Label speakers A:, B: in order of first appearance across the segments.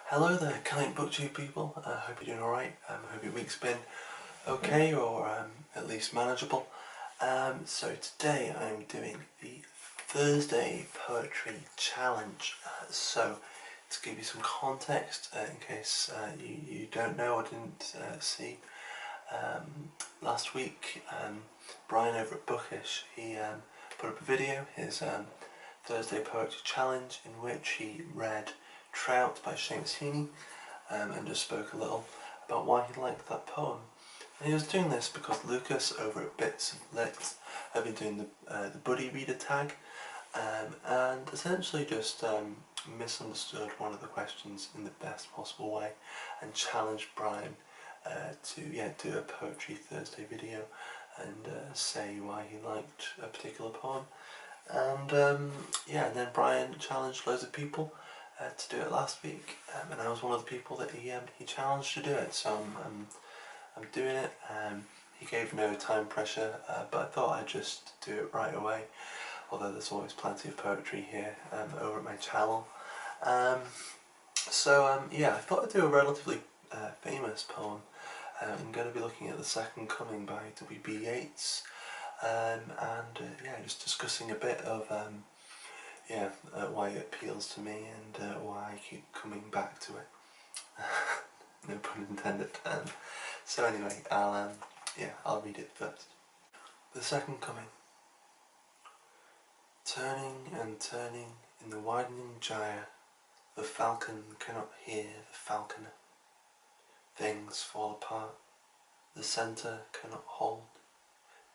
A: Hello there, kind booktube people. I hope you're doing alright. I hope your week's been okay or at least manageable. So today I'm doing the Thursday Poetry Challenge. So to give you some context, in case you don't know or didn't see, last week Brian over at Bookish, he put up a video, his Thursday Poetry Challenge, in which he read Trout by Seamus Heaney and just spoke a little about why he liked that poem. And he was doing this because Lucas over at Bits of Lit had been doing the buddy reader tag and essentially just misunderstood one of the questions in the best possible way and challenged Brian to do a Poetry Thursday video and say why he liked a particular poem. And and then Brian challenged loads of people to do it last week, and I was one of the people that he challenged to do it. So I'm doing it. He gave no time pressure, but I thought I'd just do it right away. Although there's always plenty of poetry here over at my channel. I thought I'd do a relatively famous poem. I'm going to be looking at The Second Coming by W.B. Yeats, just discussing a bit of why it appeals to me and why I keep coming back to it. No pun intended. So anyway, I'll read it first. The Second Coming. Turning and turning in the widening gyre, the falcon cannot hear the falconer. Things fall apart, the centre cannot hold,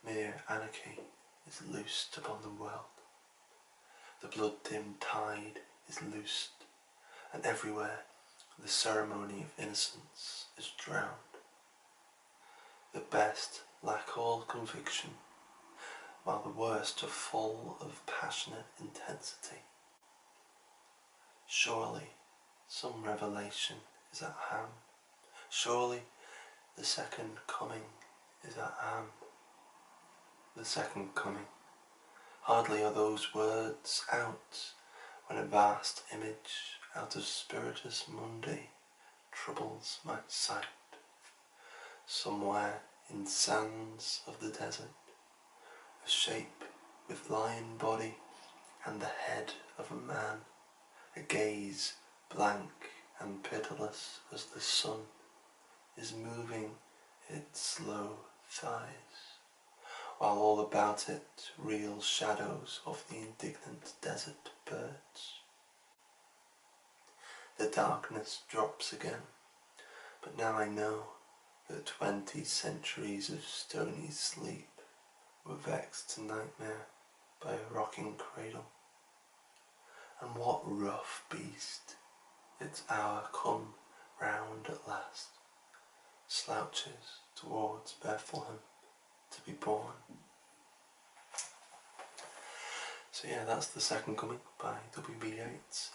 A: mere anarchy is loosed upon the world. The blood-dimmed tide is loosed, and everywhere the ceremony of innocence is drowned. The best lack all conviction, while the worst are full of passionate intensity. Surely some revelation is at hand. Surely the second coming is at hand. The second coming. Hardly are those words out, when a vast image out of Spiritus Mundi troubles my sight. Somewhere in sands of the desert, a shape with lion body and the head of a man, a gaze blank and pitiless as the sun is moving its slow thighs, while all about it reel shadows of the indignant desert birds. The darkness drops again, but now I know that 20 centuries of stony sleep were vexed to nightmare by a rocking cradle. And what rough beast, its hour come round at last, slouches towards Bethlehem to be born. So that's The Second Coming by W.B. Yeats.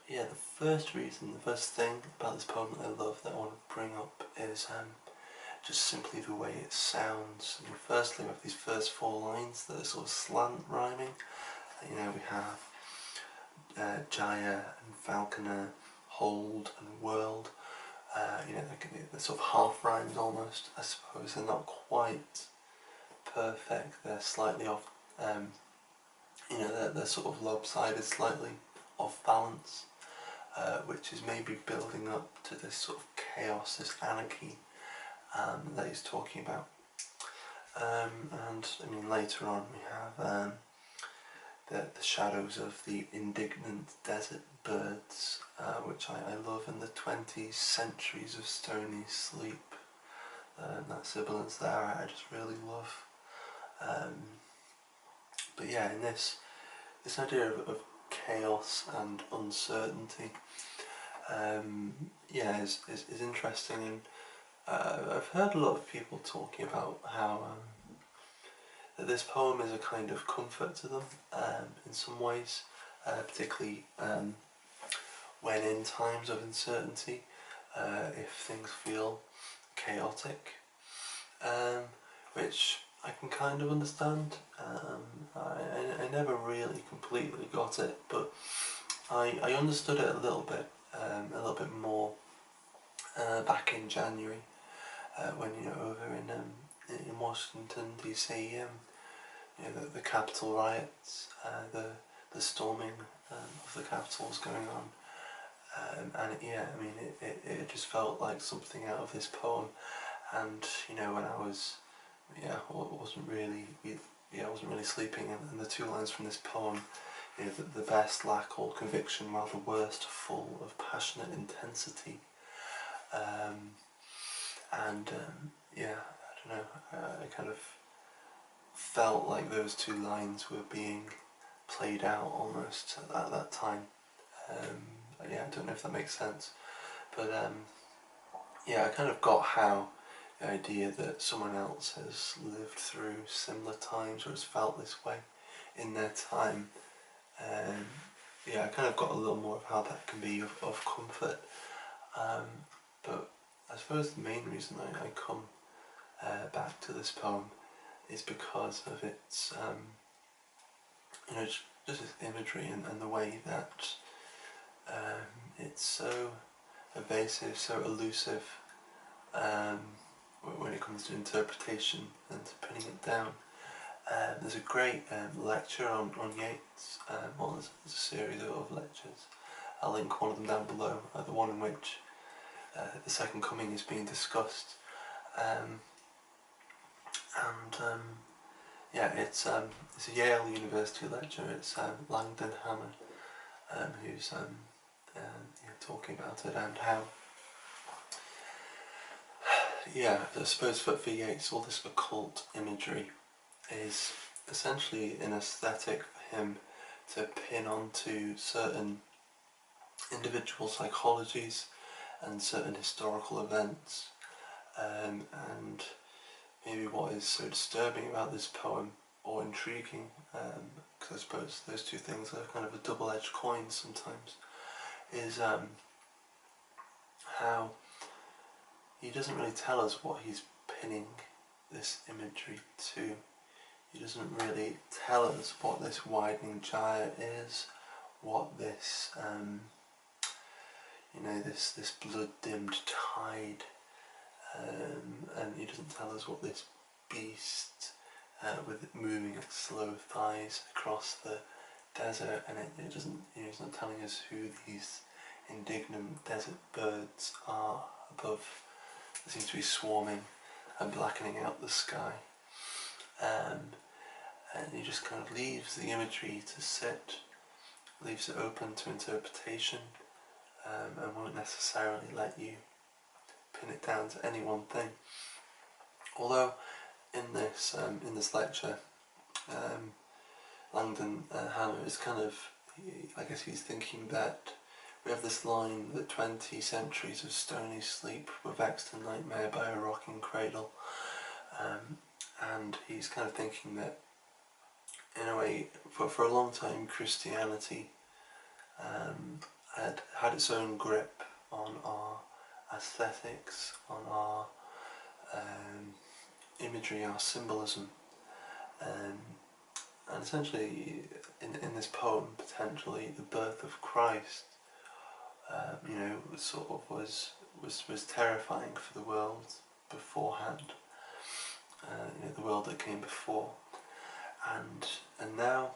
A: The first thing about this poem that I love that I want to bring up is just simply the way it sounds. Firstly, we have these first four lines that are sort of slant rhyming. We have gyre and falconer, hold and world. They're sort of half rhymes almost, I suppose. They're not quite perfect. They're slightly off. They're sort of lopsided, slightly off balance, which is maybe building up to this sort of chaos, this anarchy that he's talking about. Later on we have the shadows of the indignant desert birds, which I love, and the 20 centuries of stony sleep. That sibilance there I just really love. In this idea of chaos and uncertainty is interesting, and I've heard a lot of people talking about how that this poem is a kind of comfort to them in some ways, particularly when in times of uncertainty, if things feel chaotic, which I can kind of understand. I never really completely got it, but I understood it a little bit a little bit more back in January when over in Washington DC, the Capitol riots, the storming of the Capitol was going on, and yeah, I mean it just felt like something out of this poem, and when I was wasn't really sleeping, and the two lines from this poem, the best lack all conviction, while the worst full of passionate intensity. Yeah, I don't know, I kind of felt like those two lines were being played out almost at that time. Yeah, I don't know if that makes sense, but yeah, I kind of got how the idea that someone else has lived through similar times or has felt this way in their time, yeah, I kind of got a little more of how that can be of comfort. But I suppose the main reason I come back to this poem is because of its, just its imagery and the way that it's so evasive, so elusive when it comes to interpretation and to pinning it down. There's a great lecture on Yeats, well there's a series of lectures. I'll link one of them down below, the one in which the Second Coming is being discussed. Yeah, it's a Yale University lecture. It's Langdon Hammer who's talking about it, and how, yeah, I suppose for Yeats all this occult imagery is essentially an aesthetic for him to pin onto certain individual psychologies and certain historical events, and maybe what is so disturbing about this poem, or intriguing, because I suppose those two things are kind of a double-edged coin sometimes, is how he doesn't really tell us what he's pinning this imagery to. He doesn't really tell us what this widening gyre is, what this this blood-dimmed tide, and he doesn't tell us what this beast with it moving its slow thighs across the desert, and it doesn't, he's not telling us who these indignant desert birds are above. They seem to be swarming and blackening out the sky, and he just kind of leaves the imagery to sit, leaves it open to interpretation, and won't necessarily let you pin it down to any one thing. Although in this lecture, Langdon Hammer is kind of, I guess he's thinking that we have this line that 20 centuries of stony sleep were vexed in nightmare by a rocking cradle, and he's kind of thinking that in a way for a long time Christianity had its own grip on our aesthetics, on our imagery, our symbolism, and essentially in this poem, potentially the birth of Christ, sort of was terrifying for the world beforehand, the world that came before, and now,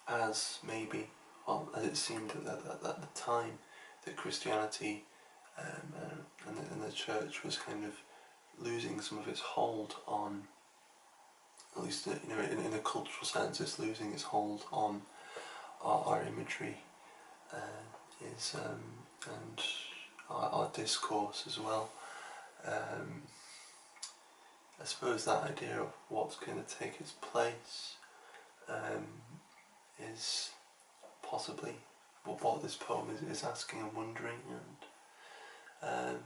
A: as maybe, well, as it seemed at the time that Christianity and the church was kind of losing some of its hold on, at least in a cultural sense, it's losing its hold on our imagery, and our discourse as well. I suppose that idea of what's going to take its place is possibly what this poem is asking and wondering, and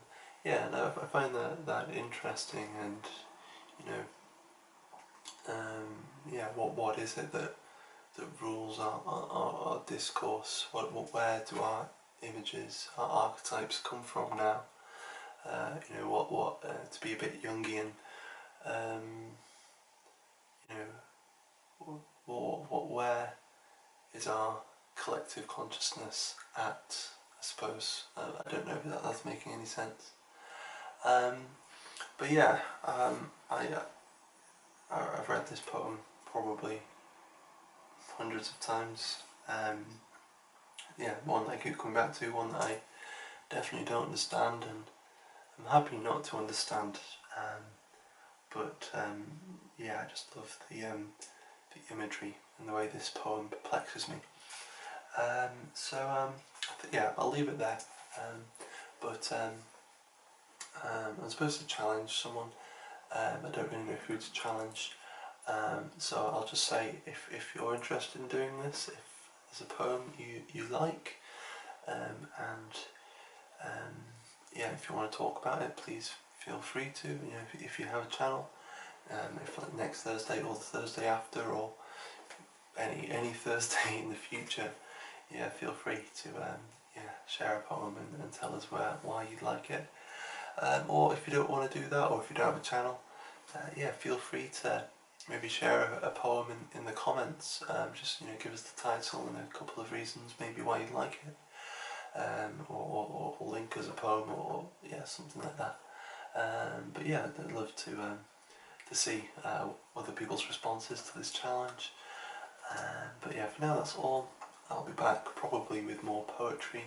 A: yeah, no, I find that interesting, and yeah, what is it that rules our discourse? Where do our images, our archetypes come from now? To be a bit Jungian, where is our collective consciousness at a suppose. I don't know if that's making any sense. But yeah, I've read this poem probably hundreds of times. Yeah, one that I keep coming back to, one that I definitely don't understand, and I'm happy not to understand. But yeah, I just love the imagery and the way this poem perplexes me. Yeah, I'll leave it there. But I'm supposed to challenge someone. I don't really know who to challenge. So I'll just say, if you're interested in doing this, if there's a poem you like, and yeah, if you want to talk about it, please feel free to. You know, if you have a channel, if like next Thursday or the Thursday after, or any Thursday in the future, yeah, feel free to yeah, share a poem and tell us why you like it. Or if you don't want to do that, or if you don't have a channel, yeah, feel free to maybe share a poem in the comments. Just, you know, give us the title and a couple of reasons maybe why you like it, or link as a poem, or yeah, something like that. But yeah, I'd love to see other people's responses to this challenge. But yeah, for now that's all. I'll be back probably with more poetry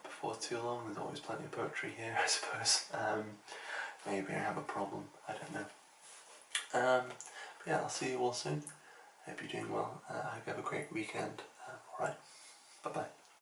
A: before too long. There's always plenty of poetry here, I suppose. Maybe I have a problem, I don't know. But yeah, I'll see you all soon. Hope you're doing well. I hope you have a great weekend. Alright, bye bye.